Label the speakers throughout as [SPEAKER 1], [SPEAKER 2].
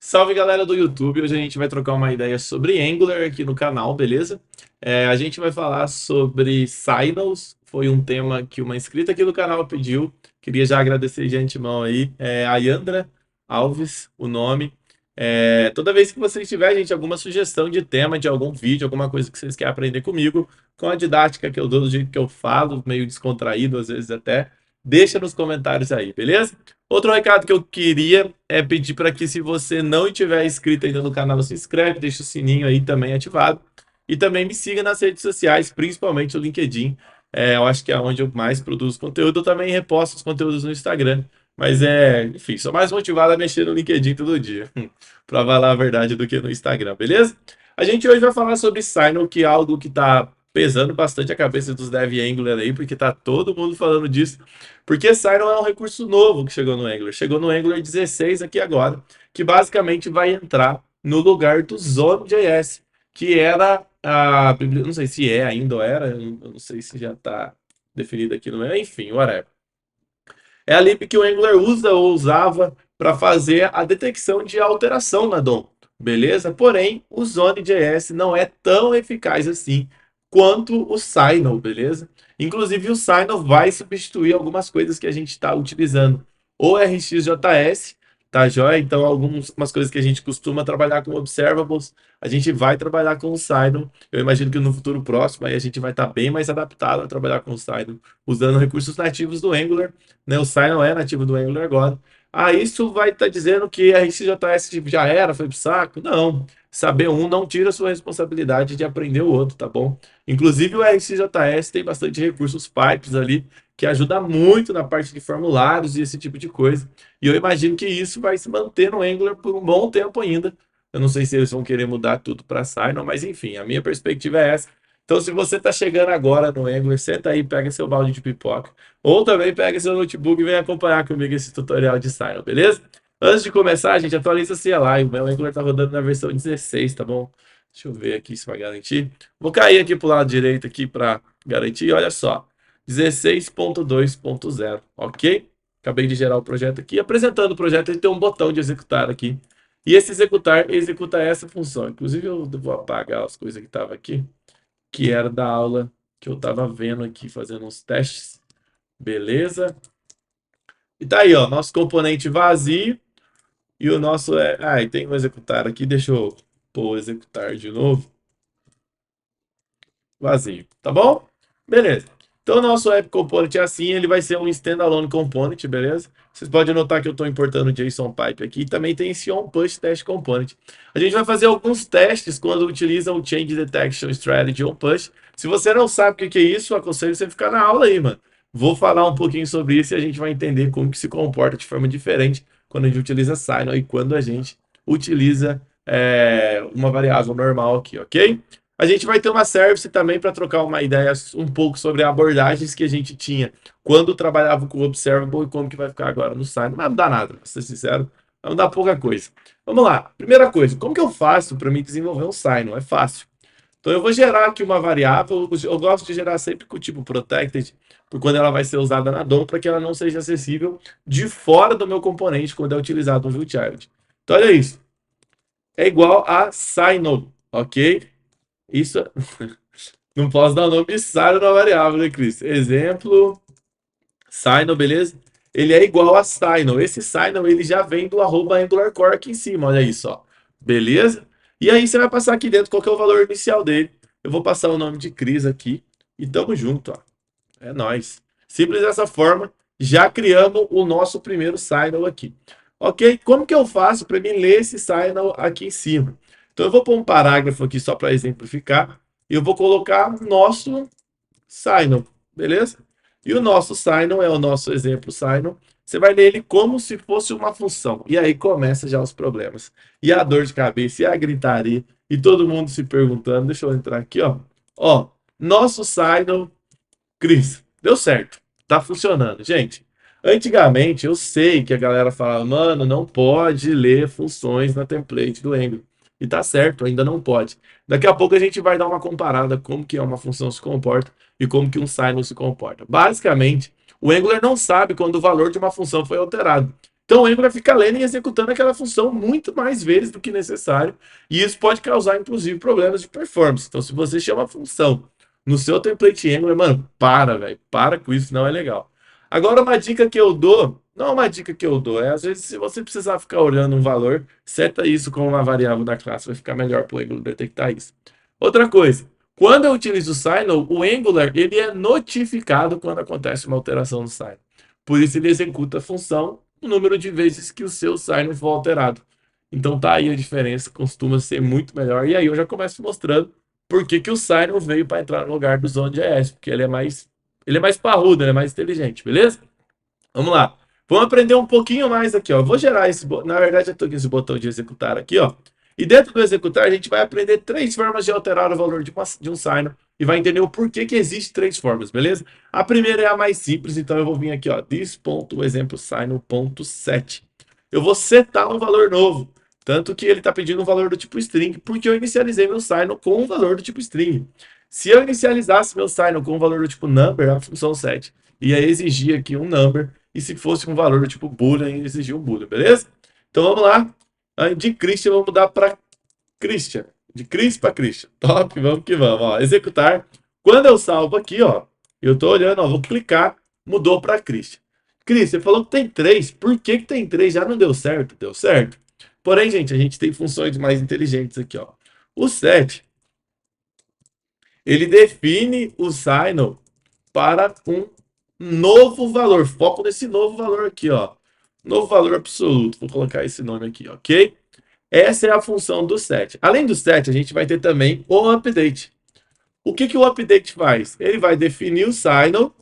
[SPEAKER 1] Salve galera do YouTube, hoje a gente vai trocar uma ideia sobre Angular aqui no canal, beleza? A gente vai falar sobre Signals, foi um tema que uma inscrita aqui do canal pediu. Queria já agradecer de antemão aí, a Yandra Alves, o nome. Toda vez que vocês tiverem, gente, alguma sugestão de tema, de algum vídeo, alguma coisa que vocês querem aprender comigo, com a didática que eu dou, do jeito que eu falo, meio descontraído às vezes até, deixa nos comentários aí, beleza? Outro recado que eu queria é pedir para que, se você não estiver inscrito ainda no canal, se inscreve, deixa o sininho aí também ativado. E também me siga nas redes sociais, principalmente o LinkedIn. Eu acho que é onde eu mais produzo conteúdo. Eu também reposto os conteúdos no Instagram. Mas enfim, sou mais motivado a mexer no LinkedIn todo dia, para falar a verdade, do que no Instagram, beleza? A gente hoje vai falar sobre Signal, que é algo que está pesando bastante a cabeça dos dev Angular aí, porque tá todo mundo falando disso. Porque Signal é um recurso novo que chegou no Angular. Chegou no Angular 16 aqui agora, que basicamente vai entrar no lugar do Zone.js, que era a biblioteca, não sei se é ainda ou era, eu não sei se já está definido aqui no enfim, whatever. É a lib que o Angular usa ou usava para fazer a detecção de alteração na DOM, beleza? Porém, o Zone.js não é tão eficaz assim quanto o Signal, beleza? Inclusive, o Signal vai substituir algumas coisas que a gente está utilizando. O RxJS, tá joia? Então, algumas coisas que a gente costuma trabalhar com observables, a gente vai trabalhar com o Signal. Eu imagino que no futuro próximo aí a gente vai estar bem mais adaptado a trabalhar com o Signal, usando recursos nativos do Angular, né? O Signal é nativo do Angular agora. Isso vai estar dizendo que a RxJS tipo, já era, foi pro saco? Não. Saber um não tira a sua responsabilidade de aprender o outro, tá bom? Inclusive o RxJS tem bastante recursos pipes ali, que ajuda muito na parte de formulários e esse tipo de coisa. E eu imagino que isso vai se manter no Angular por um bom tempo ainda. Eu não sei se eles vão querer mudar tudo para Signal, mas enfim, a minha perspectiva é essa. Então, se você está chegando agora no Angular, senta aí, pega seu balde de pipoca. Ou também pega seu notebook e vem acompanhar comigo esse tutorial de Signal, beleza? Antes de começar, a gente atualiza a CLI. O meu Angular está rodando na versão 16, tá bom? Deixa eu ver aqui se vai garantir. Vou cair aqui para o lado direito aqui para garantir. Olha só, 16.2.0, ok? Acabei de gerar o projeto aqui. Apresentando o projeto, ele tem um botão de executar aqui. E esse executar executa essa função. Inclusive, eu vou apagar as coisas que estavam aqui, que era da aula que eu estava vendo aqui, fazendo uns testes. Beleza? E tá aí, ó, nosso componente vazio e o nosso e tem um executar aqui, deixa eu pôr o executar de novo. Vazio, tá bom? Beleza. Então, o nosso Web Component é assim, ele vai ser um standalone component, beleza? Vocês podem notar que eu estou importando o JSON Pipe aqui. E também tem esse onPush Test Component. A gente vai fazer alguns testes quando utiliza o Change Detection Strategy onPush. Se você não sabe o que é isso, eu aconselho você ficar na aula aí, mano. Vou falar um pouquinho sobre isso e a gente vai entender como que se comporta de forma diferente quando a gente utiliza Signal e quando a gente utiliza uma variável normal aqui, ok? A gente vai ter uma service também para trocar uma ideia um pouco sobre abordagens que a gente tinha quando trabalhava com o Observable e como que vai ficar agora no Sign. Não vai mudar nada, para ser sincero, vai mudar pouca coisa. Vamos lá, primeira coisa, como que eu faço para me desenvolver um Sign? É fácil. Então eu vou gerar aqui uma variável, eu gosto de gerar sempre com o tipo protected, por quando ela vai ser usada na DOM, para que ela não seja acessível de fora do meu componente quando é utilizado no child. Então olha isso, é igual a Signal, ok? Isso não posso dar o nome de Signal na variável, né, Cris? Exemplo, Signal, beleza? Ele é igual a Signal. Esse Signal, ele já vem do @AngularCore aqui em cima, olha isso, ó. Beleza? E aí você vai passar aqui dentro qual que é o valor inicial dele. Eu vou passar o nome de Cris aqui e tamo junto, ó. É nóis. Simples dessa forma, já criamos o nosso primeiro Signal aqui. Ok? Como que eu faço para mim ler esse Signal aqui em cima? Então eu vou pôr um parágrafo aqui só para exemplificar. E eu vou colocar nosso Signal, beleza? E o nosso Signal é o nosso exemplo Signal. Você vai ler ele como se fosse uma função. E aí começa já os problemas. E a dor de cabeça, e a gritaria, e todo mundo se perguntando. Deixa eu entrar aqui, ó. Ó, nosso Signal, Cris, deu certo. Tá funcionando. Gente, antigamente eu sei que a galera falava, mano, não pode ler funções na template do Angular. E tá certo, ainda não pode. Daqui a pouco a gente vai dar uma comparada como que uma função se comporta e como que um Signal se comporta. Basicamente, o Angular não sabe quando o valor de uma função foi alterado. Então o Angular fica lendo e executando aquela função muito mais vezes do que necessário, e isso pode causar, inclusive, problemas de performance. Então, se você chama a função no seu template Angular, mano, para, velho, para com isso, não é legal. Agora, uma dica que eu dou, não é uma dica que eu dou, é às vezes se você precisar ficar olhando um valor, seta isso como uma variável da classe, vai ficar melhor para o Angular detectar isso. Outra coisa, quando eu utilizo o Signal, o Angular ele é notificado quando acontece uma alteração no Signal. Por isso ele executa a função o número de vezes que o seu Signal for alterado. Então tá aí a diferença, costuma ser muito melhor. E aí eu já começo mostrando por que o Signal veio para entrar no lugar do Zone.js, porque ele é mais parrudo, ele é mais inteligente, beleza? Vamos lá. Vamos aprender um pouquinho mais aqui, ó. Vou gerar esse, na verdade, eu estou com esse botão de executar aqui, ó. E dentro do executar, a gente vai aprender 3 formas de alterar o valor de um sign e vai entender o porquê que existe 3 formas, beleza? A primeira é a mais simples, então eu vou vir aqui, ó, this.example_signal.set. Eu vou setar um valor novo, tanto que ele está pedindo um valor do tipo string, porque eu inicializei meu signal com um valor do tipo string. Se eu inicializasse meu signal com um valor do tipo number, a função set ia exigir aqui um number, e se fosse um valor do tipo boolean, exigir um boolean, beleza? Então vamos lá. De Christian, vamos mudar para Christian. De Chris para Christian. Top, vamos que vamos. Ó, executar. Quando eu salvo aqui, ó, eu tô olhando, ó, vou clicar, mudou para Christian. Cris, você falou que tem 3. Por que tem 3? Já não deu certo? Deu certo. Porém, gente, a gente tem funções mais inteligentes aqui, ó. O set, ele define o signal para um novo valor. Foco nesse novo valor aqui, ó. Novo valor absoluto. Vou colocar esse nome aqui, ok? Essa é a função do set. Além do set, a gente vai ter também o update. O que o update faz? Ele vai definir o signal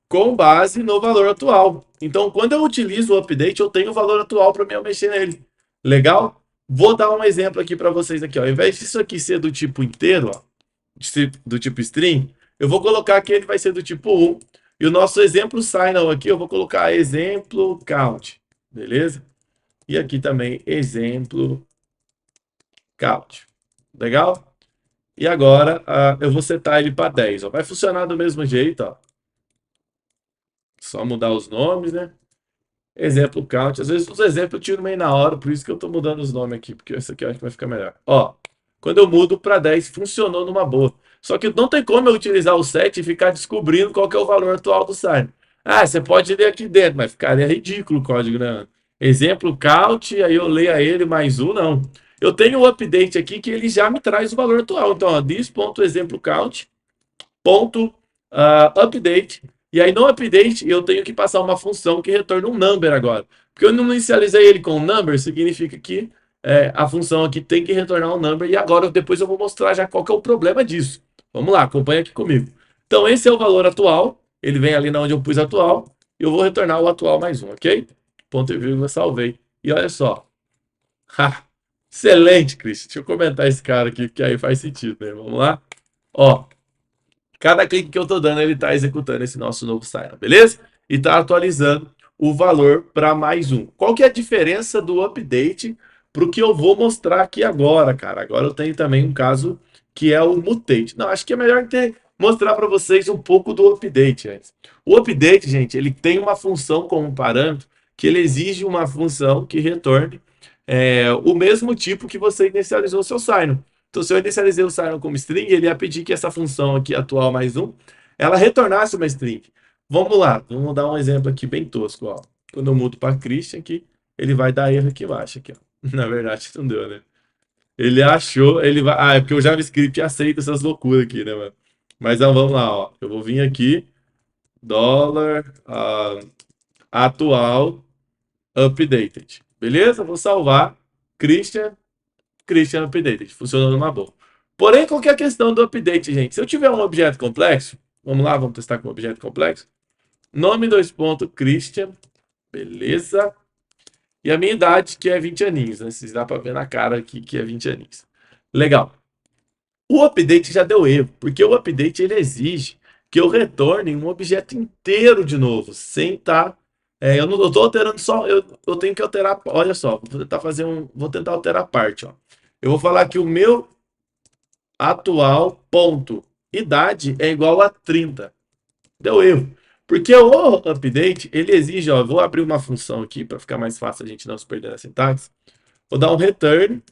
[SPEAKER 1] com base no valor atual. Então, quando eu utilizo o update, eu tenho o valor atual para eu mexer nele. Legal? Vou dar um exemplo aqui para vocês aqui. Ó. Ao invés disso aqui ser do tipo inteiro, ó, do tipo string, eu vou colocar que ele vai ser do tipo 1. E o nosso exemplo signal aqui, eu vou colocar exemplo count. Beleza? E aqui também exemplo count. Legal? E agora eu vou setar ele para 10. Ó. Vai funcionar do mesmo jeito. Ó. Só mudar os nomes, né? Exemplo count. Às vezes os exemplos eu tiro meio na hora, por isso que eu estou mudando os nomes aqui, porque esse aqui eu acho que vai ficar melhor. Ó, quando eu mudo para 10, funcionou numa boa. Só que não tem como eu utilizar o set e ficar descobrindo qual que é o valor atual do sign. Ah, você pode ler aqui dentro, mas ficaria ridículo o código, né? Exemplo count, aí eu leio a ele mais um, não. Eu tenho o update aqui que ele já me traz o valor atual. Então, ó, this.exemplo_count update. E aí no update eu tenho que passar uma função que retorna um number agora. Porque eu não inicializei ele com um number, significa que a função aqui tem que retornar um number. E agora depois eu vou mostrar já qual que é o problema disso. Vamos lá, acompanha aqui comigo. Então esse é o valor atual. Ele vem ali na onde eu pus atual. E eu vou retornar o atual mais um, ok? Ponto e vírgula, salvei. E olha só. Ha, excelente, Cris. Deixa eu comentar esse cara aqui, que aí faz sentido, né? Vamos lá. Ó, cada clique que eu estou dando, ele está executando esse nosso novo sign, beleza? E está atualizando o valor para mais um. Qual que é a diferença do update para o que eu vou mostrar aqui agora, cara? Agora eu tenho também um caso que é o mutate. Não, acho que é melhor mostrar para vocês um pouco do update antes. O update, gente, ele tem uma função como parâmetro que ele exige uma função que retorne o mesmo tipo que você inicializou o seu sign. Então, se eu inicializei o sign como string, ele ia pedir que essa função aqui, atual mais um, ela retornasse uma string. Vamos lá, vamos dar um exemplo aqui bem tosco. Ó. Quando eu mudo para Christian aqui, ele vai dar erro aqui embaixo. Aqui, ó. Na verdade, não deu, né? Ele achou, ele vai. Ah, é porque o JavaScript aceita essas loucuras aqui, né, mano? Mas então, vamos lá, ó. Eu vou vir aqui, dólar atual updated. Beleza? Vou salvar. Christian Updated. Funcionou numa boa. Porém, qual que é a questão do update, gente? Se eu tiver um objeto complexo, vamos lá, vamos testar com um objeto complexo. Nome, dois pontos, Christian. Beleza. E a minha idade, que é 20 aninhos, né? Vocês dá para ver na cara aqui que é 20 aninhos. Legal. O update já deu erro, porque o update ele exige que eu retorne um objeto inteiro de novo, sem estar. Eu não estou alterando só, eu tenho que alterar. Olha só, vou tentar alterar a parte. Ó. Eu vou falar que o meu atual ponto idade é igual a 30. Deu erro. Porque o update, ele exige, ó, eu vou abrir uma função aqui para ficar mais fácil a gente não se perder na sintaxe. Vou dar um return,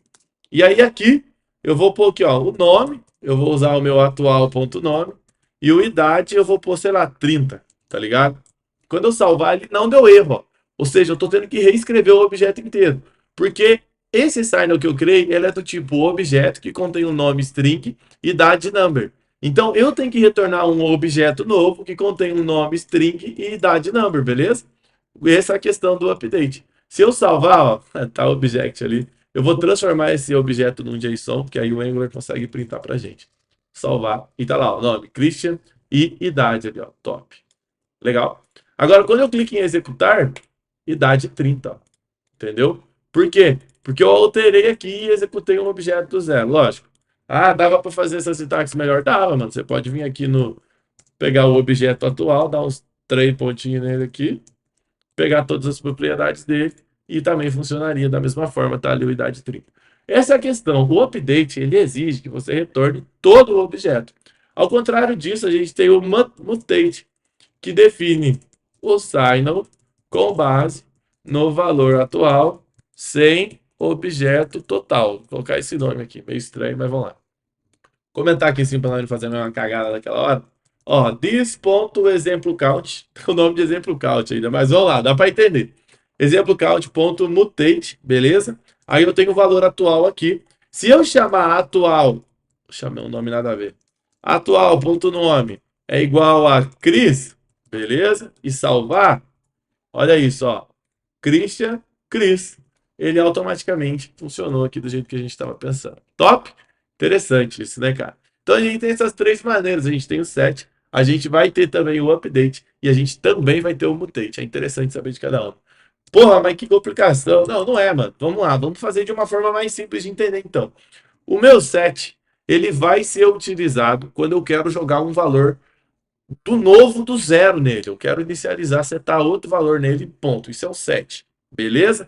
[SPEAKER 1] e aí aqui eu vou pôr aqui, ó, o nome, eu vou usar o meu atual.nome, e o idade eu vou pôr, sei lá, 30, tá ligado? Quando eu salvar, ele não deu erro, ó. Ou seja, eu tô tendo que reescrever o objeto inteiro. Porque esse signal que eu criei, ele é do tipo objeto que contém um nome string, idade e number. Então, eu tenho que retornar um objeto novo que contém um nome string e idade number, beleza? Essa é a questão do update. Se eu salvar, ó, tá o object ali, eu vou transformar esse objeto num JSON, porque aí o Angular consegue printar pra gente. Salvar, e tá lá o nome, Christian e idade ali, ó, top. Legal? Agora, quando eu clico em executar, idade 30, ó, entendeu? Por quê? Porque eu alterei aqui e executei um objeto do zero, lógico. Ah, dava para fazer essa sintaxe melhor? Dava, mano. Você pode vir aqui no pegar o objeto atual, dar uns 3 pontinhos nele aqui, pegar todas as propriedades dele e também funcionaria da mesma forma, tá ali o idade 30. Essa é a questão. O update, ele exige que você retorne todo o objeto. Ao contrário disso, a gente tem o mutate, que define o signal com base no valor atual sem objeto total. Vou colocar esse nome aqui, meio estranho, mas vamos lá. Comentar aqui assim para não fazer uma cagada daquela hora. Ó, this.example_count, o nome de exemplo count ainda, mas vamos lá, dá para entender. Exemplo count.mutate, beleza? Aí eu tenho o valor atual aqui. Se eu chamar atual, chamei um nome nada a ver. Atual.nome é igual a Cris, beleza? E salvar, olha isso, ó. Christian, Cris. Ele automaticamente funcionou aqui do jeito que a gente estava pensando. Top? Interessante isso, né, cara? Então a gente tem essas três maneiras. A gente tem o set, a gente vai ter também o update e a gente também vai ter o mutate. É interessante saber de cada um. Porra, mas que complicação. Não, não é, mano. Vamos lá, vamos fazer de uma forma mais simples de entender, então. O meu set, ele vai ser utilizado quando eu quero jogar um valor do novo do zero nele. Eu quero inicializar, setar outro valor nele, ponto. Isso é o set, beleza?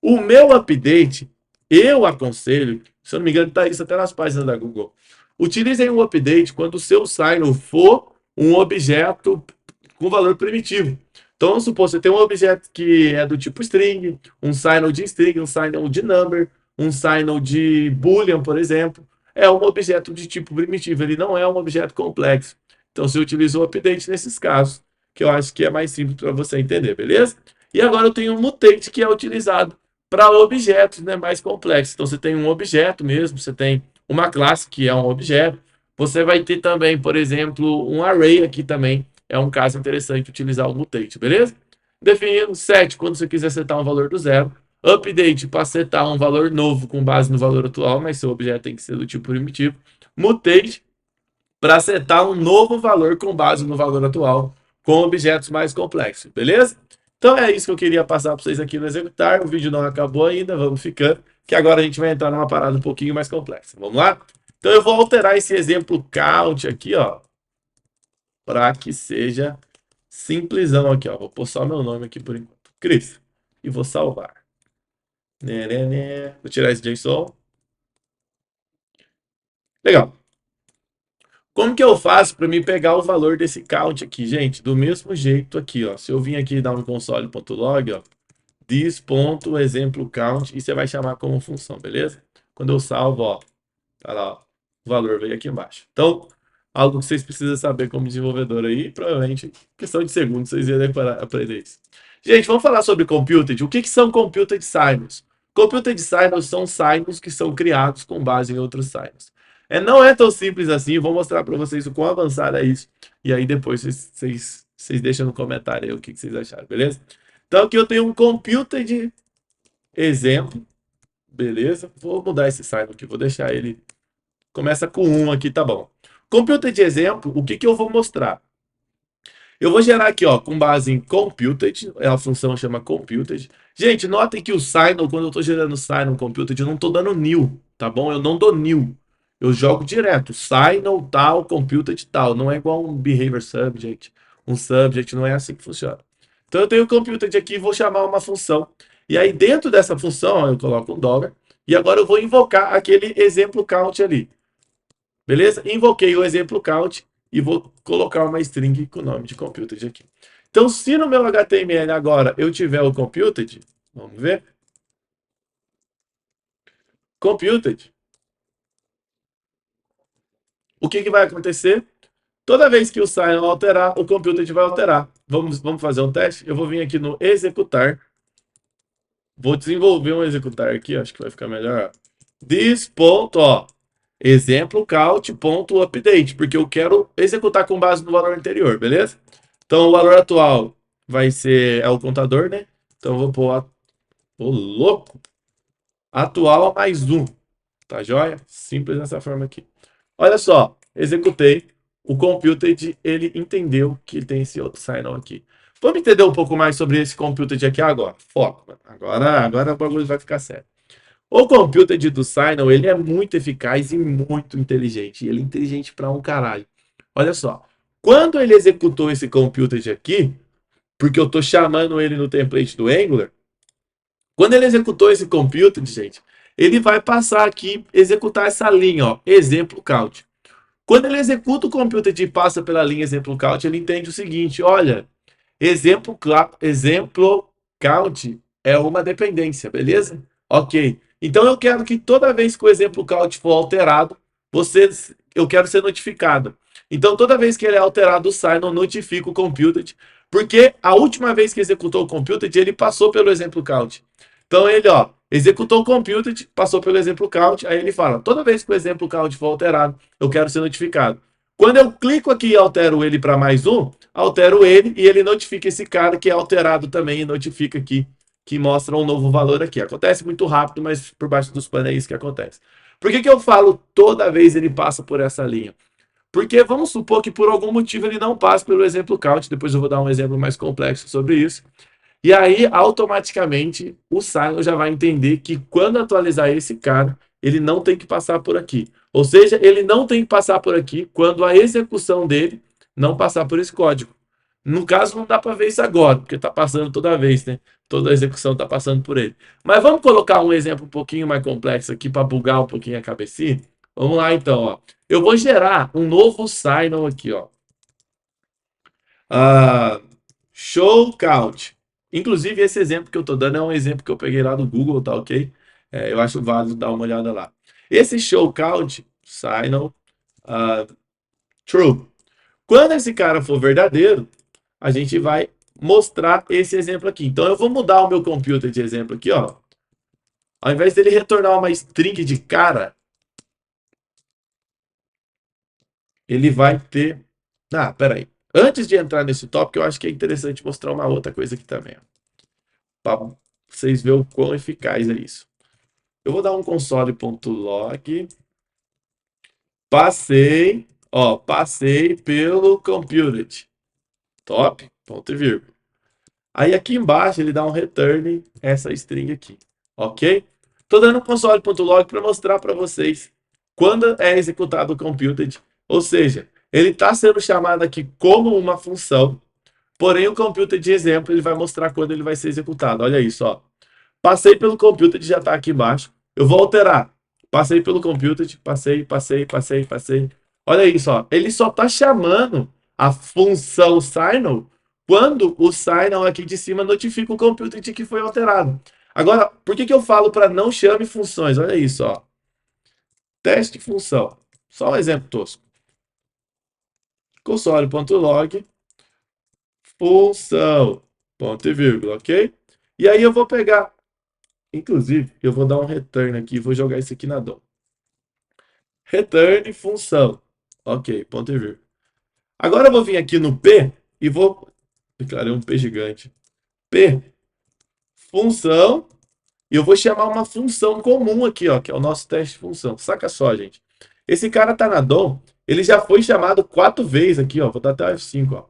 [SPEAKER 1] O meu update, eu aconselho, se eu não me engano, está isso até nas páginas da Google. Utilizem um update quando o seu signal for um objeto com valor primitivo. Então, vamos supor, você tem um objeto que é do tipo string, um signal de string, um signal de number, um signal de boolean, por exemplo. É um objeto de tipo primitivo, ele não é um objeto complexo. Então, você utiliza o update nesses casos, que eu acho que é mais simples para você entender, beleza? E agora eu tenho um mutate que é utilizado para objetos, né, mais complexos. Então, você tem um objeto mesmo, você tem uma classe que é um objeto. Você vai ter também, por exemplo, um array aqui também. É um caso interessante utilizar o mutate, beleza? Definindo set quando você quiser setar um valor do zero. Update para setar um valor novo com base no valor atual, mas seu objeto tem que ser do tipo primitivo. Mutate para setar um novo valor com base no valor atual, com objetos mais complexos, beleza? Então é isso que eu queria passar para vocês aqui no executar. O vídeo não acabou ainda, vamos ficando, que agora a gente vai entrar numa parada um pouquinho mais complexa. Vamos lá? Então eu vou alterar esse exemplo count aqui, ó, para que seja simplesão aqui, ó. Vou pôr só meu nome aqui por enquanto, Cris, e vou salvar. Vou tirar esse JSON. Legal. Como que eu faço para me pegar o valor desse count aqui, gente? Do mesmo jeito aqui, ó. Se eu vim aqui dar um console.log, ó, this.example count e você vai chamar como função, beleza? Quando eu salvo, ó, tá lá, ó, o valor veio aqui embaixo. Então, algo que vocês precisam saber como desenvolvedor aí, provavelmente, questão de segundos, vocês iam aprender isso. Gente, vamos falar sobre computed. O que que são computed signals? Computed signals são signals que são criados com base em outros signals. Não é tão simples assim, vou mostrar para vocês o quão avançado é isso. E aí depois vocês deixam no comentário aí o que vocês acharam, beleza? Então aqui eu tenho um computed exemplo, beleza? Vou mudar esse signal aqui, vou deixar ele... Começa com 1 aqui, tá bom. Computed exemplo, o que que eu vou mostrar? Eu vou gerar aqui, ó, com base em computed, a função chama computed. Gente, notem que o signal, quando eu estou gerando signal computed, eu não estou dando new, tá bom? Eu não dou new. Eu jogo direto, signal tal, computed tal. Não é igual um behavior subject, um subject, não é assim que funciona. Então eu tenho o computed aqui e vou chamar uma função. E aí dentro dessa função, ó, eu coloco um $, e agora eu vou invocar aquele exemplo count ali. Beleza? Invoquei o exemplo count e vou colocar uma string com o nome de computed aqui. Então, se no meu HTML agora eu tiver o computed, vamos ver, computed, o que vai acontecer? Toda vez que o sign alterar, o computed vai alterar. Vamos fazer um teste? Eu vou vir aqui no executar. Vou desenvolver um executar aqui, acho que vai ficar melhor. This ponto, ó, exemplo count.update, porque eu quero executar com base no valor anterior, beleza? Então o valor atual vai ser o contador, né? Então eu vou pôr o louco atual mais um, tá joia? Simples dessa forma aqui. Olha só, executei. O computed, ele entendeu que tem esse outro sign aqui. Vamos entender um pouco mais sobre esse computed aqui agora. Foco. Agora o bagulho vai ficar sério. O computed do Signal, ele é muito eficaz e muito inteligente. Ele é inteligente pra um caralho. Olha só. Quando ele executou esse computed aqui, porque eu tô chamando ele no template do Angular, quando ele executou esse computed, gente, ele vai passar aqui, executar essa linha, ó, exemplo count. Quando ele executa o computed e passa pela linha exemplo count, ele entende o seguinte, olha, exemplo count é uma dependência, beleza? Ok. Então eu quero que toda vez que o exemplo count for alterado, eu quero ser notificado. Então toda vez que ele é alterado, o Sign notifica o computed, porque a última vez que executou o computed, ele passou pelo exemplo count. Então ele, ó, executou o computed, passou pelo exemplo count, aí ele fala, toda vez que o exemplo count for alterado, eu quero ser notificado. Quando eu clico aqui e altero ele para mais um, altero ele e ele notifica esse cara que é alterado também e notifica aqui que mostra um novo valor aqui. Acontece muito rápido, mas por baixo dos panos é isso que acontece. Por que eu falo toda vez ele passa por essa linha? Porque vamos supor que por algum motivo ele não passa pelo exemplo count, depois eu vou dar um exemplo mais complexo sobre isso. E aí, automaticamente, o Silo já vai entender que quando atualizar esse cara, ele não tem que passar por aqui. Ou seja, ele não tem que passar por aqui quando a execução dele não passar por esse código. No caso, não dá para ver isso agora, porque está passando toda vez, né? Toda a execução está passando por ele. Mas vamos colocar um exemplo um pouquinho mais complexo aqui para bugar um pouquinho a cabecinha. Vamos lá, então. Ó. Eu vou gerar um novo Signal aqui. Ó. Uh, show count. Inclusive, esse exemplo que eu estou dando é um exemplo que eu peguei lá do Google, tá ok? Eu acho válido dar uma olhada lá. Esse show count, Signal, true. Quando esse cara for verdadeiro, a gente vai mostrar esse exemplo aqui. Então, eu vou mudar o meu computer de exemplo aqui, ó. Ao invés dele retornar uma string de cara, ele vai ter... Ah, peraí. Antes de entrar nesse tópico, eu acho que é interessante mostrar uma outra coisa aqui também. Para vocês verem o quão eficaz é isso. Eu vou dar um console.log. Passei pelo computed. Top, ponto e vírgula. Aí aqui embaixo ele dá um return essa string aqui, ok? Estou dando um console.log para mostrar para vocês quando é executado o computed, ou seja, ele está sendo chamado aqui como uma função, porém o computed de exemplo ele vai mostrar quando ele vai ser executado. Olha isso, ó. Passei pelo computed, já está aqui embaixo. Eu vou alterar. Passei pelo computed, passei. Olha isso, ó. Ele só está chamando a função signal quando o signal aqui de cima notifica o computed que foi alterado. Agora, por que eu falo para não chame funções? Olha isso, ó. Teste função. Só um exemplo tosco. Console.log função, ponto e vírgula, ok? E aí eu vou pegar, inclusive, eu vou dar um return aqui, vou jogar isso aqui na DOM. Return função, ok, ponto e vírgula. Agora eu vou vir aqui no P e vou declarar um P gigante. P, função, e eu vou chamar uma função comum aqui, ó, que é o nosso teste de função. Saca só, gente. Esse cara tá na DOM, ele já foi chamado 4 vezes aqui, ó. Vou dar até o F5, ó.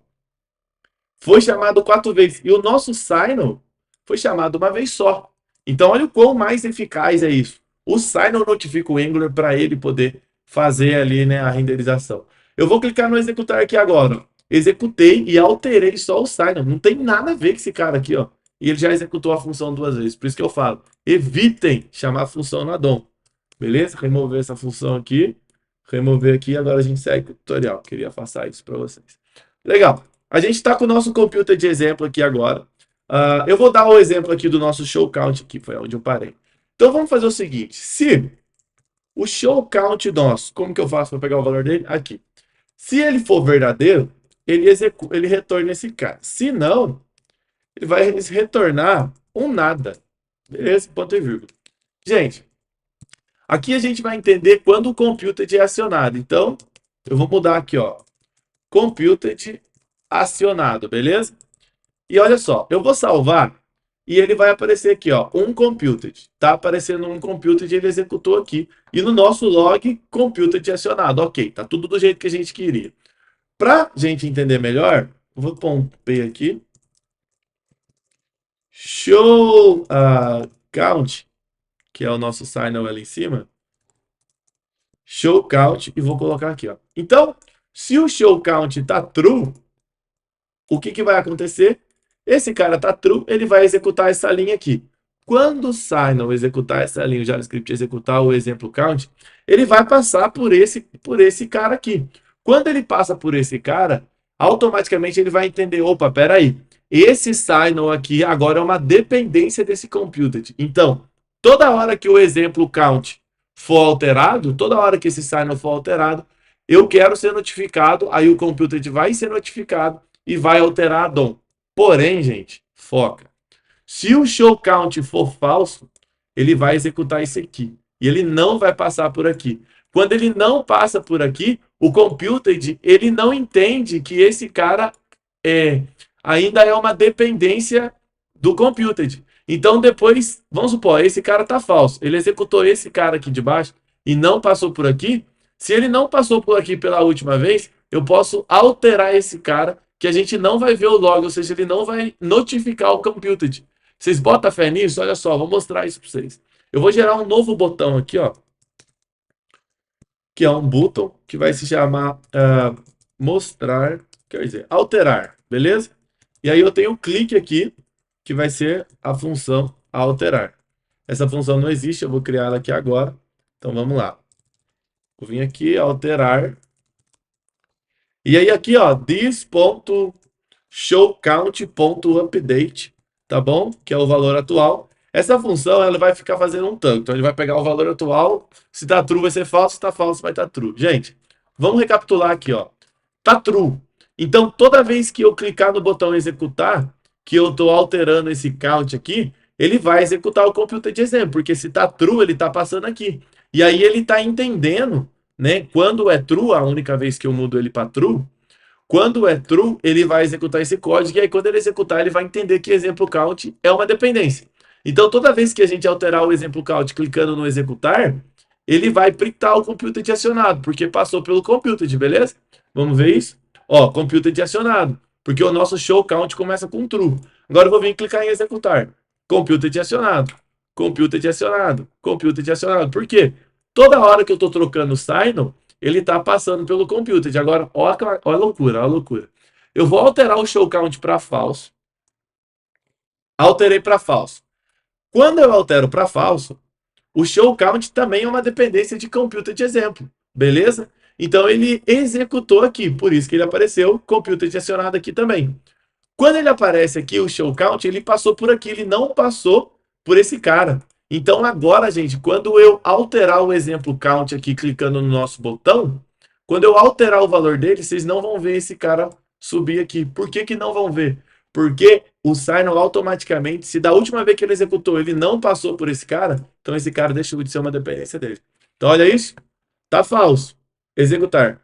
[SPEAKER 1] Foi chamado 4 vezes. E o nosso Signal foi chamado uma vez só. Então, olha o quão mais eficaz é isso. O Signal notifica o Angular para ele poder fazer ali, né, a renderização. Eu vou clicar no executar aqui agora. Executei e alterei só o Signal. Não tem nada a ver com esse cara aqui, ó. E ele já executou a função 2 vezes. Por isso que eu falo, evitem chamar a função na DOM. Beleza? Remover essa função aqui. remover aqui, agora a gente segue com o tutorial. Queria passar isso para vocês. Legal. A gente está com o nosso computer de exemplo aqui agora. Eu vou dar o exemplo aqui do nosso show count aqui, foi onde eu parei. Então vamos fazer o seguinte, se o show count nosso, como que eu faço para pegar o valor dele? Aqui. Se ele for verdadeiro, ele retorna esse cara. Se não, ele vai retornar um nada. Beleza? Ponto e vírgula. Gente, aqui a gente vai entender quando o computed é acionado. Então, eu vou mudar aqui, ó. Computed acionado, beleza? E olha só, eu vou salvar e ele vai aparecer aqui, ó, um computed. Tá aparecendo um computed, ele executou aqui. E no nosso log, computed acionado. Ok, tá tudo do jeito que a gente queria. Pra gente entender melhor, eu vou pôr um P aqui. Show count, que é o nosso signal ali em cima. Show count e vou colocar aqui, ó. Então, se o show count tá true, o que vai acontecer? Esse cara tá true, ele vai executar essa linha aqui. Quando o signal executar essa linha, o JavaScript executar o exemplo count, ele vai passar por esse cara aqui. Quando ele passa por esse cara, automaticamente ele vai entender, opa, peraí, esse signal aqui agora é uma dependência desse computed. Então, toda hora que o exemplo count for alterado, toda hora que esse signal for alterado, eu quero ser notificado, aí o computed vai ser notificado e vai alterar a DOM. Porém, gente, foca. Se o show count for falso, ele vai executar isso aqui. E ele não vai passar por aqui. Quando ele não passa por aqui, o computed, ele não entende que esse cara ainda é uma dependência do computed. Então depois, vamos supor, esse cara está falso. Ele executou esse cara aqui de baixo e não passou por aqui. Se ele não passou por aqui pela última vez, eu posso alterar esse cara que a gente não vai ver o log, ou seja, ele não vai notificar o computed. Vocês botam fé nisso? Olha só, vou mostrar isso para vocês. Eu vou gerar um novo botão aqui, ó, que é um button que vai se chamar mostrar, quer dizer, alterar, beleza? E aí eu tenho um clique aqui, que vai ser a função alterar. Essa função não existe, eu vou criar ela aqui agora. Então vamos lá. Vou vir aqui, alterar. E aí aqui, ó, this.showCount.update, tá bom? Que é o valor atual. Essa função, ela vai ficar fazendo um tanto. Então, ele vai pegar o valor atual. Se tá true, vai ser falso. Se tá falso, vai estar true. Gente, vamos recapitular aqui, ó. Tá true. Então, toda vez que eu clicar no botão executar, que eu tô alterando esse count aqui, ele vai executar o computer de exemplo. Porque se tá true, ele tá passando aqui. E aí, ele tá entendendo, né? Quando é true, a única vez que eu mudo ele para true, quando é true, ele vai executar esse código, e aí quando ele executar, ele vai entender que exemplo count é uma dependência. Então, toda vez que a gente alterar o exemplo count clicando no executar, ele vai printar o computed acionado, porque passou pelo computed, beleza? Vamos ver isso? Ó, computed acionado, porque o nosso show count começa com true. Agora eu vou vir clicar em executar. Computed acionado, computed acionado, computed acionado. Por quê? Toda hora que eu estou trocando o signal, ele está passando pelo computed. Agora, olha a loucura, olha a loucura. Eu vou alterar o show count para falso. Alterei para falso. Quando eu altero para falso, o show count também é uma dependência de computed exemplo, beleza? Então ele executou aqui, por isso que ele apareceu computed acionado aqui também. Quando ele aparece aqui, o show count, ele passou por aqui, ele não passou por esse cara. Então agora, gente, quando eu alterar o exemplo count aqui, clicando no nosso botão, quando eu alterar o valor dele, vocês não vão ver esse cara subir aqui. Por que que não vão ver? Porque o signal automaticamente, se da última vez que ele executou, ele não passou por esse cara, então esse cara deixou de ser uma dependência dele. Então olha isso, tá falso. Executar.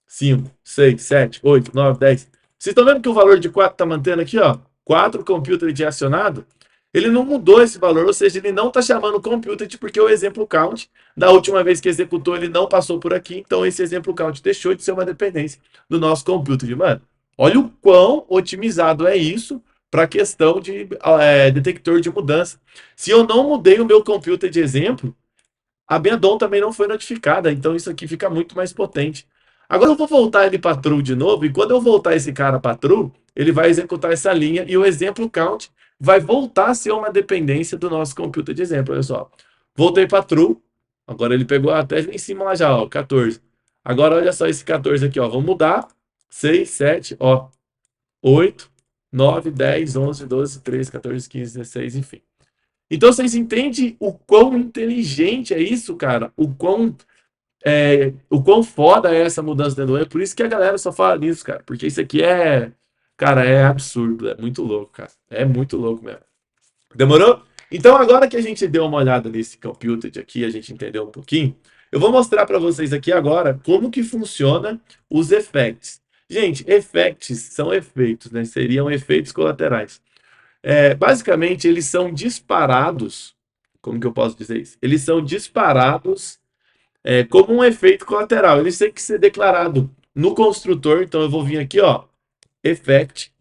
[SPEAKER 1] 5, 6, 7, 8, 9, 10. Vocês estão vendo que o valor de 4 está mantendo aqui, ó? 4 computer de acionado. Ele não mudou esse valor, ou seja, ele não está chamando computed porque o exemplo count, da última vez que executou, ele não passou por aqui, então esse exemplo count deixou de ser uma dependência do nosso computed. Mano, olha o quão otimizado é isso para a questão de detector de mudança. Se eu não mudei o meu computer de exemplo, a minha DOM também não foi notificada, então isso aqui fica muito mais potente. Agora eu vou voltar ele para true de novo, e quando eu voltar esse cara para true, ele vai executar essa linha, e o exemplo count vai voltar a ser uma dependência do nosso computer de exemplo. Olha só, voltei para true, agora ele pegou até em cima lá já, ó, 14. Agora, olha só esse 14 aqui, ó. Vamos mudar. 6, 7, ó. 8, 9, 10, 11, 12, 13, 14, 15, 16, enfim. Então, vocês entendem o quão inteligente é isso, cara? O quão foda é essa mudança dentro do web. Por isso que a galera só fala nisso, cara. Porque isso aqui cara, é absurdo. É muito louco, cara. É muito louco mesmo. Demorou? Então, agora que a gente deu uma olhada nesse computed aqui, a gente entendeu um pouquinho, eu vou mostrar para vocês aqui agora como que funciona os effects. Gente, effects são efeitos, né? Seriam efeitos colaterais. Basicamente, eles são disparados. Como que eu posso dizer isso? Eles são disparados como um efeito colateral. Eles têm que ser declarado no construtor. Então, eu vou vir aqui, ó, effect,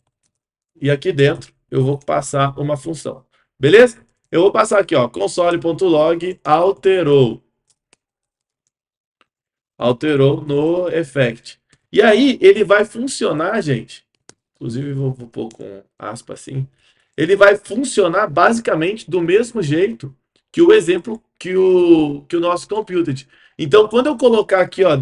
[SPEAKER 1] e aqui dentro eu vou passar uma função. Beleza? Eu vou passar aqui, ó, console.log alterou. Alterou no effect. E aí, ele vai funcionar, gente. Inclusive, vou pôr com aspa assim. Ele vai funcionar basicamente do mesmo jeito que o exemplo que o nosso computed. Então, quando eu colocar aqui, ó,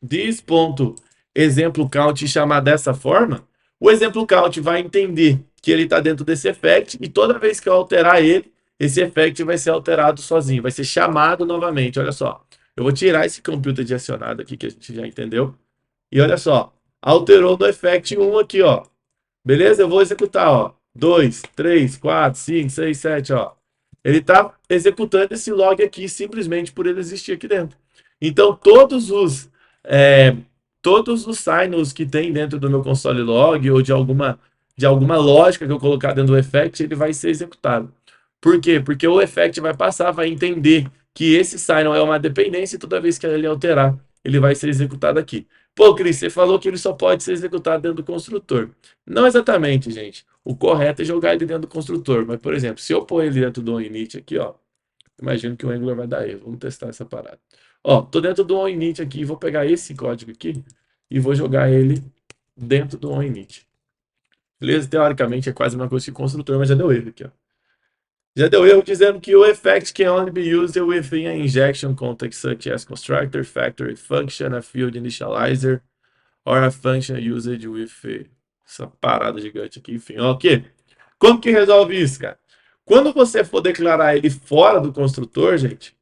[SPEAKER 1] this.exemplo count e chamar dessa forma, o exemplo count vai entender que ele está dentro desse effect e toda vez que eu alterar ele, esse effect vai ser alterado sozinho, vai ser chamado novamente. Olha só, eu vou tirar esse computed acionado aqui que a gente já entendeu. E olha só, alterou no effect 1 aqui, ó. Beleza? Eu vou executar, ó. 2, 3, 4, 5, 6, 7, ó. Ele está executando esse log aqui simplesmente por ele existir aqui dentro. Então, é, todos os signals que tem dentro do meu console log ou de alguma lógica que eu colocar dentro do effect, ele vai ser executado. Por quê? Porque o effect vai passar, vai entender que esse signal é uma dependência e toda vez que ele alterar, ele vai ser executado aqui. Pô, Cris, você falou que ele só pode ser executado dentro do construtor. Não exatamente, gente. O correto é jogar ele dentro do construtor. Mas, por exemplo, se eu pôr ele dentro do onInit aqui, ó, imagino que o Angular vai dar erro. Vamos testar essa parada. Ó, tô dentro do onInit aqui, vou pegar esse código aqui e vou jogar ele dentro do onInit. Beleza? Teoricamente é quase uma coisa que construtor, mas já deu erro aqui, ó. Já deu erro dizendo que o effect can only be used within an injection context such as constructor, factory function, a field initializer, or a function used with essa parada gigante aqui, enfim, ok. Como que resolve isso, cara? Quando você for declarar ele fora do construtor, gente,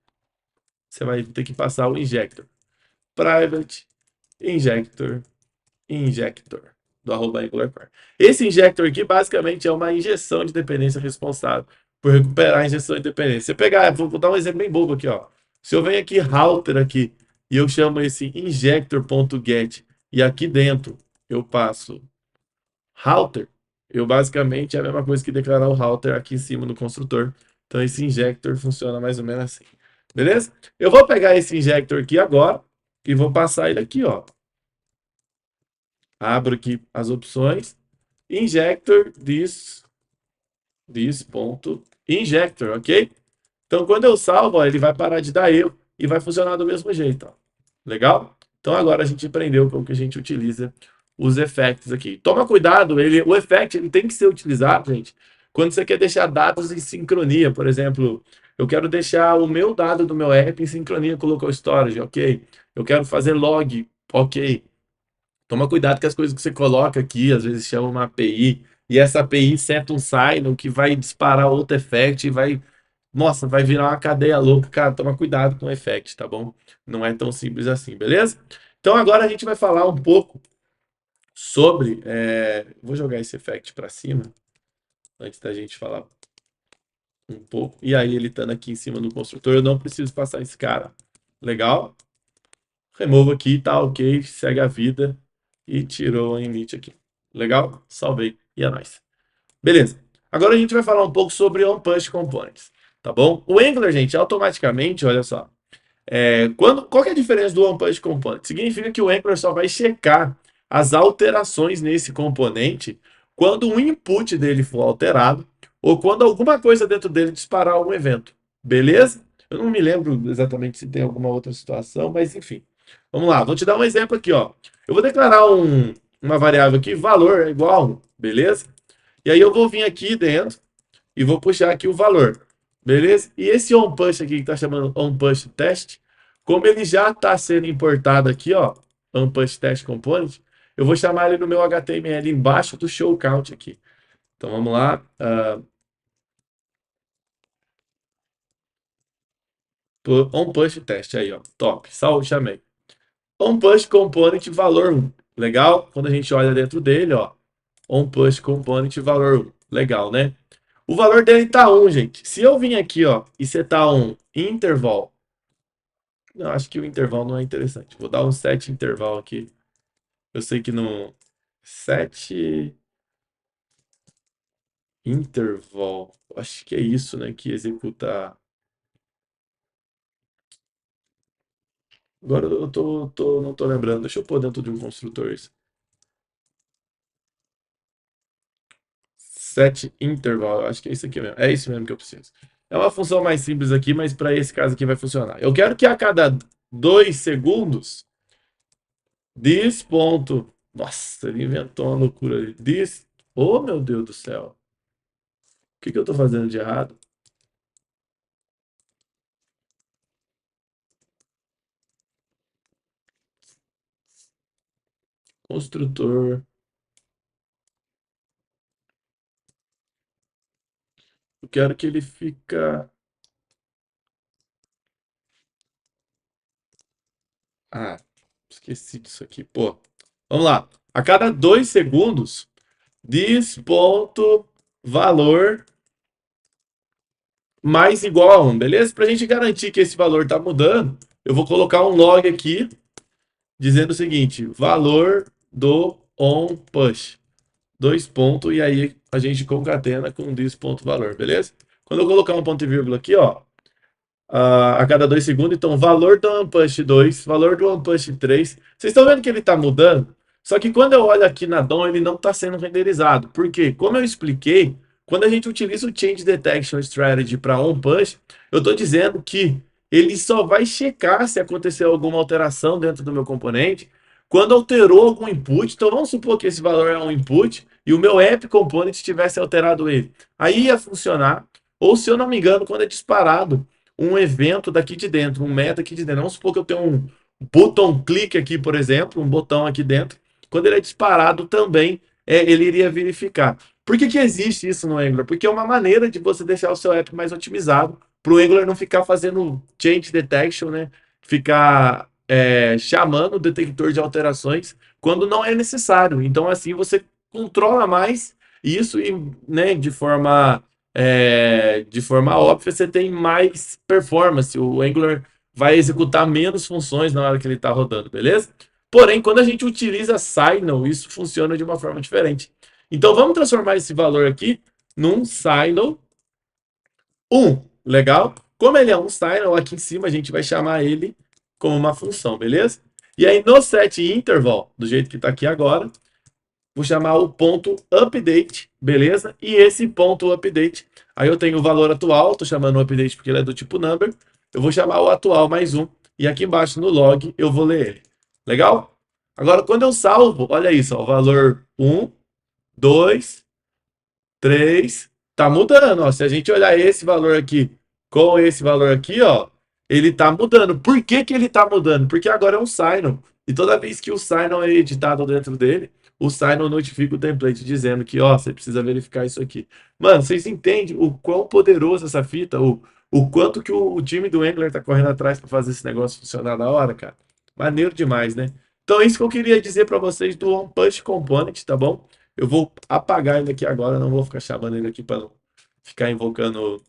[SPEAKER 1] você vai ter que passar o injector. Private injector do @AngularCore. Esse injector aqui basicamente é uma injeção de dependência responsável por recuperar a injeção de dependência. Você pegar, vou dar um exemplo bem bobo aqui, ó. Se eu venho aqui router aqui e eu chamo esse injector.get e aqui dentro eu passo router, eu basicamente é a mesma coisa que declarar o router aqui em cima no construtor. Então esse injector funciona mais ou menos assim. Beleza? Eu vou pegar esse injector aqui agora e vou passar ele aqui, ó. Abro aqui as opções. Injector this.injector, ok? Então quando eu salvo, ó, ele vai parar de dar erro e vai funcionar do mesmo jeito, ó. Legal? Então agora a gente aprendeu como que a gente utiliza os effects aqui. Toma cuidado, o effect ele tem que ser utilizado, gente, quando você quer deixar dados em sincronia. Por exemplo, eu quero deixar o meu dado do meu app em sincronia com o local storage, ok? Eu quero fazer log, ok? Toma cuidado com as coisas que você coloca aqui, às vezes chama uma API, e essa API seta um signal que vai disparar outro effect e nossa, vai virar uma cadeia louca. Cara, toma cuidado com o effect, tá bom? Não é tão simples assim, beleza? Então agora a gente vai falar um pouco sobre. Vou jogar esse effect para cima, antes da gente falar um pouco. E aí, ele estando aqui em cima do construtor, eu não preciso passar esse cara. Legal? Removo aqui, tá ok, segue a vida e tirou o init aqui. Legal? Salvei e é nóis. Beleza. Agora a gente vai falar um pouco sobre on-push components, tá bom? O Angular, gente, automaticamente, olha só, qual que é a diferença do on-push component? Significa que o Angular só vai checar as alterações nesse componente quando o input dele for alterado ou quando alguma coisa dentro dele disparar algum evento. Beleza? Eu não me lembro exatamente se tem alguma outra situação, mas enfim. Vamos lá, vou te dar um exemplo aqui, ó. Eu vou declarar uma variável aqui, valor é igual a 1, beleza? E aí eu vou vir aqui dentro e vou puxar aqui o valor, beleza? E esse onPush aqui que está chamando onPush test, Como ele já está sendo importado aqui, ó, Unpush Test Component, eu vou chamar ele no meu HTML embaixo do show count aqui. Então vamos lá. OnPush Test aí, ó. Top. Salve, chamei. OnPush Component valor 1. Legal? Quando a gente olha dentro dele, ó. OnPush Component valor 1. Legal, né? O valor dele tá 1, gente. Se eu vim aqui, ó, e setar um interval. Não, acho que o intervalo não é interessante. Vou dar um set interval aqui. Eu sei que no set interval, acho que é isso, né, que executa. Agora eu não tô lembrando. Deixa eu pôr dentro de um construtor isso. Set interval, eu acho que é isso aqui mesmo. É isso mesmo que eu preciso. É uma função mais simples aqui, mas para esse caso aqui vai funcionar. Eu quero que a cada 2 segundos, this ponto. Nossa, ele inventou uma loucura ali. This. Oh, meu Deus do céu. O que eu estou fazendo de errado? Construtor. Eu quero que ele fica. Ah, esqueci disso aqui. Pô, vamos lá. A cada 2 segundos, this ponto valor mais igual a 1, beleza? Para a gente garantir que esse valor está mudando, eu vou colocar um log aqui dizendo o seguinte: valor do onPush. Dois pontos, e aí a gente concatena com this ponto valor, beleza? Quando eu colocar um ponto e vírgula aqui, ó, a cada 2 segundos. Então, valor do OnePush 2, valor do OnePush 3. Vocês estão vendo que ele está mudando? Só que quando eu olho aqui na DOM, ele não está sendo renderizado. Por quê? Como eu expliquei, quando a gente utiliza o Change Detection Strategy para OnePush, eu estou dizendo que ele só vai checar se aconteceu alguma alteração dentro do meu componente quando alterou algum input. Então, vamos supor que esse valor é um input e o meu app component tivesse alterado ele. Aí ia funcionar. Ou, se eu não me engano, quando é disparado um evento daqui de dentro, um meta aqui de dentro. Vamos supor que eu tenho um button click aqui, por exemplo, um botão aqui dentro. Quando ele é disparado também, ele iria verificar. Por que existe isso no Angular? Porque é uma maneira de você deixar o seu app mais otimizado, para o Angular não ficar fazendo change detection, né? Ficar chamando o detector de alterações quando não é necessário. Então, assim, você controla mais isso e, né, de forma óbvia, você tem mais performance. O Angular vai executar menos funções na hora que ele está rodando, beleza? Porém, quando a gente utiliza Signal, isso funciona de uma forma diferente. Então, vamos transformar esse valor aqui num Signal 1, legal? Como ele é um Signal, aqui em cima a gente vai chamar ele como uma função, beleza? E aí, no set interval, do jeito que está aqui agora, vou chamar o ponto update, beleza? E esse ponto update, aí eu tenho o valor atual, estou chamando o update porque ele é do tipo number, eu vou chamar o atual mais um, e aqui embaixo no log eu vou ler ele. Legal? Agora, quando eu salvo, olha isso, ó, o valor 1, 2, 3, tá mudando, ó. Se a gente olhar esse valor aqui com esse valor aqui, ó, ele tá mudando. Por que que ele tá mudando? Porque agora é um Signal. E toda vez que o Signal é editado dentro dele, o Signal notifica o template dizendo que, ó, você precisa verificar isso aqui. Mano, vocês entendem o quão poderoso essa fita, o quanto que o time do Angular tá correndo atrás para fazer esse negócio funcionar na hora, cara? Maneiro demais, né? Então é isso que eu queria dizer para vocês do OnePush Component, tá bom? Eu vou apagar ele aqui agora, não vou ficar chamando ele aqui para não ficar invocando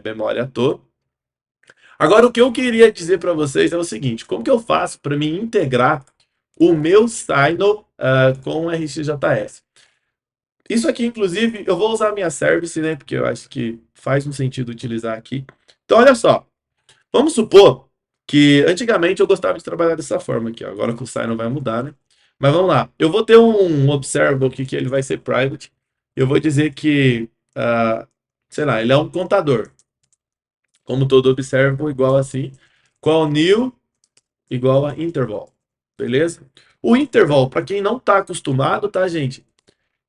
[SPEAKER 1] memória à toa. Agora, o que eu queria dizer para vocês é o seguinte: como que eu faço para me integrar o meu Signal com o RxJS? Isso aqui, inclusive, eu vou usar a minha service, né? Porque eu acho que faz um sentido utilizar aqui. Então, olha só. Vamos supor que antigamente eu gostava de trabalhar dessa forma aqui, ó. Agora que o Signal vai mudar, né? Mas vamos lá. Eu vou ter um observable aqui que ele vai ser private. Eu vou dizer que, sei lá, ele é um contador. Como todo observable, igual assim. Qual new igual a interval. Beleza? O interval, para quem não está acostumado, tá, gente?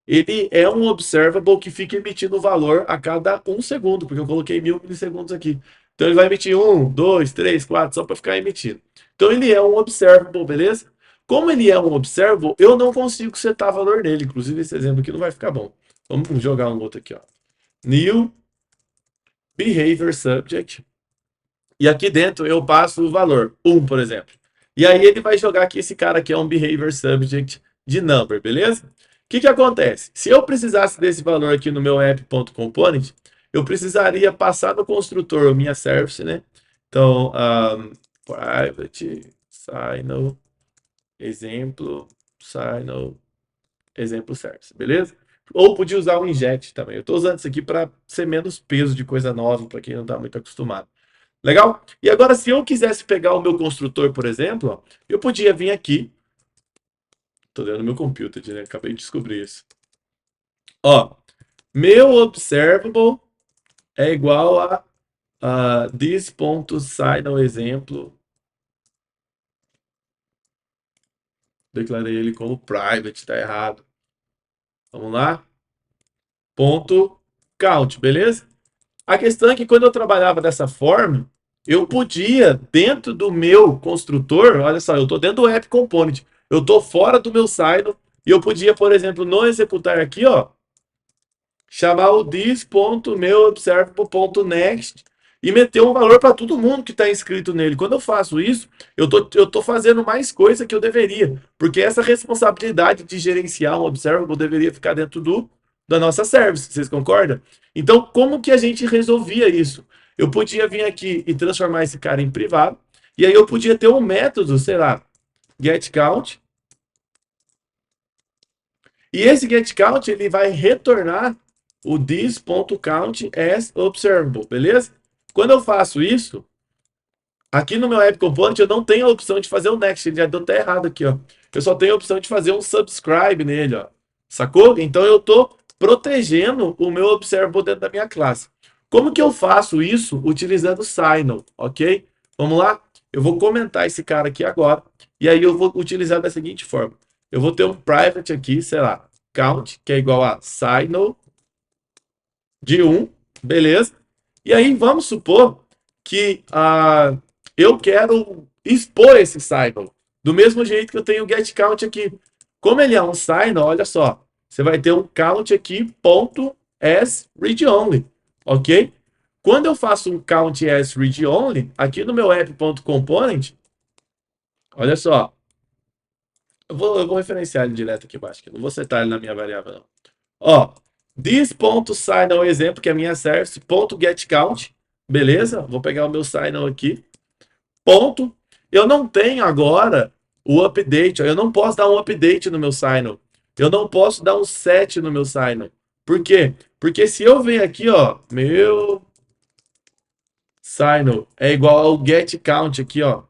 [SPEAKER 1] ele é um observable que fica emitindo valor a cada 1 segundo, porque eu coloquei 1000 milissegundos aqui. Então ele vai emitir 1, 2, 3, 4, só para ficar emitindo. Então ele é um observable, beleza? Como ele é um observable, eu não consigo setar valor nele. Inclusive esse exemplo aqui não vai ficar bom. Vamos jogar um outro aqui, ó. New behavior subject. E aqui dentro eu passo o valor, 1, por exemplo. E aí ele vai jogar aqui, esse cara aqui é um behavior subject de number, beleza? O que acontece? Se eu precisasse desse valor aqui no meu app.component, eu precisaria passar no construtor a minha service, né? Então, private, signal, exemplo, signal, exemplo service, beleza? Ou podia usar o inject também. Eu estou usando isso aqui para ser menos peso de coisa nova, para quem não está muito acostumado. Legal? E agora, se eu quisesse pegar o meu construtor, por exemplo, ó, eu podia vir aqui. Estou dentro do meu computer, né? Acabei de descobrir isso. Ó, meu observable é igual a this.signal exemplo. Declarei ele como private, está errado. Vamos lá. Ponto count, beleza? A questão é que quando eu trabalhava dessa forma, eu podia, dentro do meu construtor, olha só, eu estou dentro do app component, eu estou fora do meu silo, e eu podia, por exemplo, no executar aqui, ó, chamar o this.meuobservable.next e meter um valor para todo mundo que está inscrito nele. Quando eu faço isso, eu tô fazendo mais coisa que eu deveria, porque essa responsabilidade de gerenciar um observable deveria ficar dentro da nossa service, vocês concordam? Então, como que a gente resolvia isso? Eu podia vir aqui e transformar esse cara em privado, e aí eu podia ter um método, sei lá, getCount, e esse getCount ele vai retornar o this.count as observable, beleza? Quando eu faço isso, aqui no meu app component eu não tenho a opção de fazer o next, ele já deu até errado aqui, ó. Eu só tenho a opção de fazer um subscribe nele, ó. Sacou? Então eu tô protegendo o meu observable dentro da minha classe. Como que eu faço isso utilizando Signal, ok? Vamos lá? Eu vou comentar esse cara aqui agora, e aí eu vou utilizar da seguinte forma. Eu vou ter um private aqui, sei lá, count, que é igual a Signal de 1, beleza? E aí vamos supor que eu quero expor esse signal. Do mesmo jeito que eu tenho o getCount aqui. Como ele é um signal, olha só, você vai ter um count aqui, ponto as read only, ok? Quando eu faço um count as read only, aqui no meu app.component, olha só, eu vou referenciar ele direto aqui embaixo, que eu não vou setar ele na minha variável, não. Ó, this.signal exemplo, que é a minha service, ponto getCount, beleza? Vou pegar o meu signal aqui, ponto. Eu não tenho agora o update, ó, eu não posso dar um update no meu signal. Eu não posso dar um set no meu signal. Por quê? Porque se eu venho aqui, ó, meu signal é igual ao getCount aqui, ó.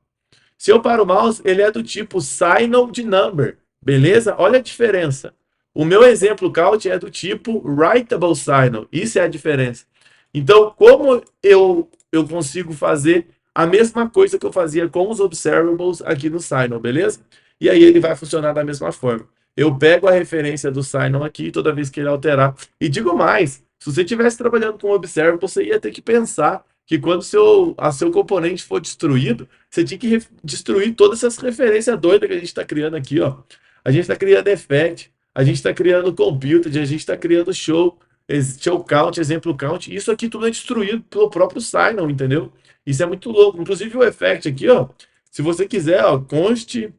[SPEAKER 1] Se eu paro o mouse, ele é do tipo signal de number, beleza? Olha a diferença. O meu exemplo count é do tipo writable signal. Isso é a diferença. Então, como eu consigo fazer a mesma coisa que eu fazia com os observables aqui no signal, beleza? E aí ele vai funcionar da mesma forma. Eu pego a referência do signal aqui toda vez que ele alterar. E digo mais, se você estivesse trabalhando com observable, você ia ter que pensar que quando seu componente for destruído, você tinha que destruir todas essas referências doidas que a gente está criando aqui, ó. A gente está criando effect, a gente está criando computed, a gente está criando show count, exemplo count. Isso aqui tudo é destruído pelo próprio Signal, entendeu? Isso é muito louco. Inclusive o effect aqui, ó. Se você quiser, ó, const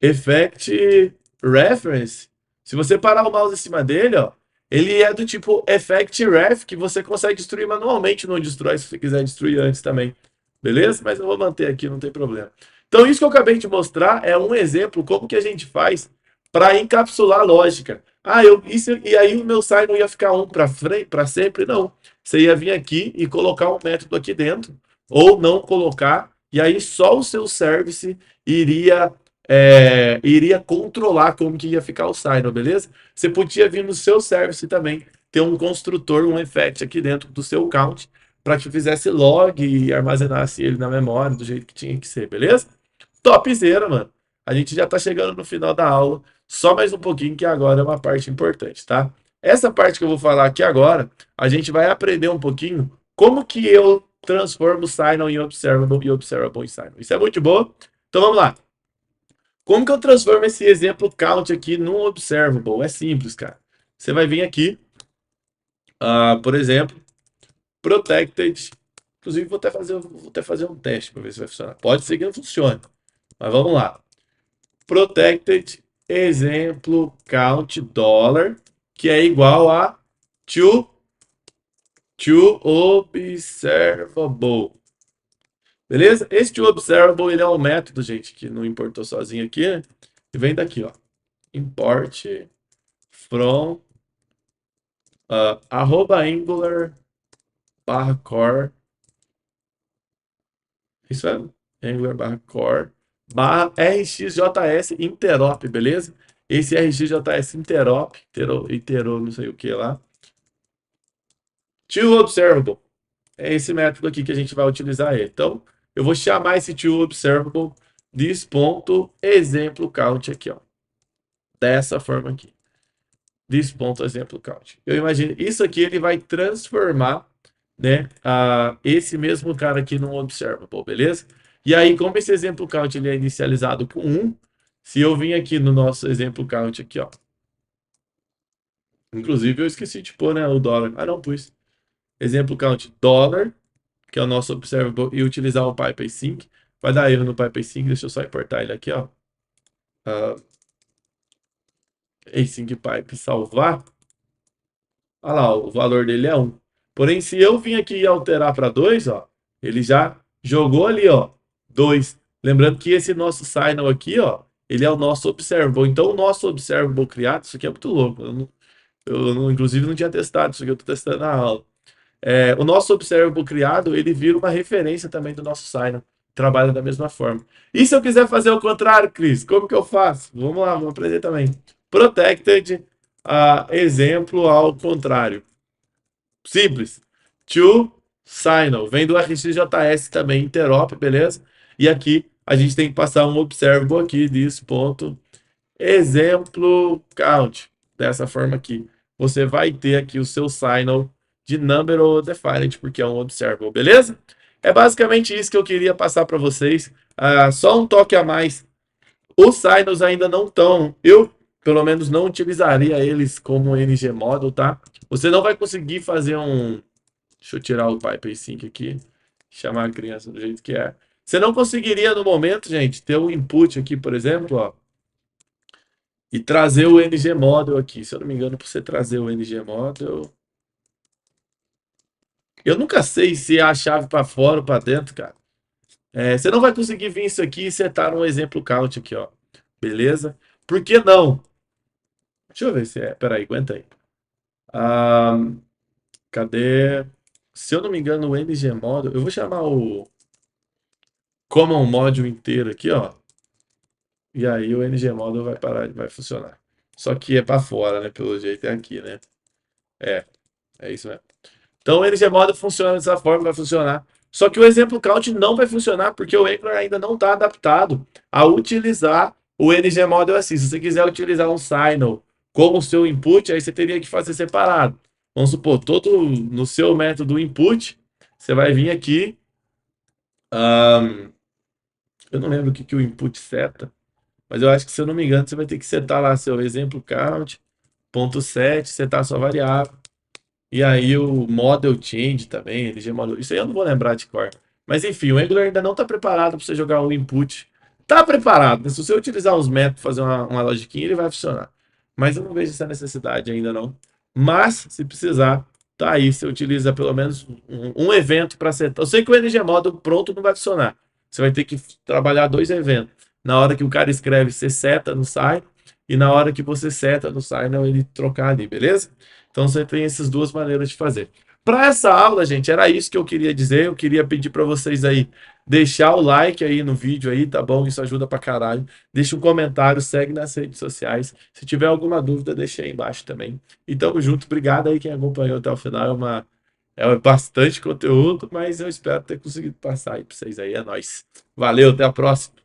[SPEAKER 1] effect reference. Se você parar o mouse em cima dele, ó, ele é do tipo effect ref, que você consegue destruir manualmente, não destrói se você quiser destruir antes também. Beleza? Mas eu vou manter aqui, não tem problema. Então, isso que eu acabei de mostrar é um exemplo como que a gente faz para encapsular a lógica. E aí o meu sign não ia ficar um para sempre? Não. Você ia vir aqui e colocar um método aqui dentro, ou não colocar, e aí só o seu service iria controlar como que ia ficar o signal, beleza? Você podia vir no seu service também, ter um construtor, um effect aqui dentro do seu count, para que fizesse log e armazenasse ele na memória do jeito que tinha que ser, beleza? Topzera, mano. A gente já está chegando no final da aula, só mais um pouquinho que agora é uma parte importante, tá? Essa parte que eu vou falar aqui agora, a gente vai aprender um pouquinho como que eu transformo Signal em Observable e Observable em Signal. Isso é muito bom. Então vamos lá. Como que eu transformo esse exemplo count aqui num Observable? É simples, cara. Você vai vir aqui, por exemplo, protected. Inclusive, vou até fazer um teste para ver se vai funcionar. Pode ser que não funcione, mas vamos lá. Protected exemplo count dollar, que é igual a to observable. Beleza? Esse to observable ele é um método, gente, que não importou sozinho aqui, né? E vem daqui, ó. Import from @angular /core. Isso é Angular /core /rxjs interop, beleza? Esse rxjs interop, iterou não sei o que lá. To observable. É esse método aqui que a gente vai utilizar ele. Então, eu vou chamar esse to observable this.exemplo count aqui, ó. Dessa forma aqui. This.exemplo count. Eu imagino, isso aqui ele vai transformar, né, esse mesmo cara aqui num observable, beleza? E aí, como esse exemplo count ele é inicializado com 1, se eu vim aqui no nosso exemplo count aqui, ó. Inclusive, eu esqueci de pôr, né, o dólar. Ah, não pus. Exemplo count dólar, que é o nosso observable, e utilizar o PyPysync. Vai dar erro no PyPysync, deixa eu só importar ele aqui, ó. Async pipe salvar. Olha lá, o valor dele é 1. Porém, se eu vim aqui e alterar para 2, ó, ele já jogou ali, ó, 2. Lembrando que esse nosso signal aqui, ó, ele é o nosso observable. Então, o nosso observable criado, isso aqui é muito louco. Inclusive, não tinha testado isso aqui, eu estou testando na aula. O nosso observable criado, ele vira uma referência também do nosso signal. Trabalha da mesma forma. E se eu quiser fazer o contrário, Cris, como que eu faço? Vamos lá, vamos aprender também. Protected, exemplo ao contrário. Simples. To signal. Vem do RxJS também, interop, beleza? E aqui a gente tem que passar um observable aqui, exemplo count. Dessa forma aqui. Você vai ter aqui o seu signal de number ou defined, porque é um observable, beleza? É basicamente isso que eu queria passar para vocês. Só um toque a mais. Os signals ainda não estão. Eu, pelo menos, não utilizaria eles como NG Model, tá? Você não vai conseguir fazer um. Deixa eu tirar o PyPysync aqui. Chamar a criança do jeito que é. Você não conseguiria, no momento, gente, ter um input aqui, por exemplo, ó. E trazer o NG Model aqui. Se eu não me engano, para você trazer o NG Model. Eu nunca sei se é a chave para fora ou para dentro, cara. Você não vai conseguir vir isso aqui e setar um exemplo count aqui, ó. Beleza? Por que não? Deixa eu ver se é. Peraí, aguenta aí. Cadê? Se eu não me engano, o NG Model. Eu vou chamar o Common Module inteiro aqui, ó. E aí o NG Model vai parar, vai funcionar. Só que é para fora, né? Pelo jeito é aqui, né? É isso mesmo. Então o NG Model funciona dessa forma, vai funcionar. Só que o exemplo count não vai funcionar porque o Angular ainda não está adaptado a utilizar o NG Model assim. Se você quiser utilizar um signal como seu input, aí você teria que fazer separado. Vamos supor, todo no seu método input, você vai vir aqui. Eu não lembro o que o input seta, mas eu acho que, se eu não me engano, você vai ter que setar lá seu exemplo count, ponto .set, setar a sua variável. E aí o model change também, LG model. Isso aí eu não vou lembrar de cor. Mas enfim, o Angular ainda não está preparado para você jogar o input. Está preparado, né? Se você utilizar uns métodos, fazer uma logiquinha, ele vai funcionar. Mas eu não vejo essa necessidade ainda não. Mas, se precisar, tá aí. Você utiliza pelo menos um evento para setar. Eu sei que o NG Model pronto não vai funcionar. Você vai ter que trabalhar 2 eventos. Na hora que o cara escreve, você seta no site. E na hora que você seta no site, ele trocar ali, beleza? Então você tem essas duas maneiras de fazer. Para essa aula, gente, era isso que eu queria dizer. Eu queria pedir para vocês aí deixar o like aí no vídeo aí, tá bom? Isso ajuda pra caralho. Deixa um comentário, segue nas redes sociais. Se tiver alguma dúvida, deixa aí embaixo também. E tamo junto. Obrigado aí quem acompanhou até o final. É bastante conteúdo, mas eu espero ter conseguido passar aí para vocês aí. É nóis. Valeu, até a próxima.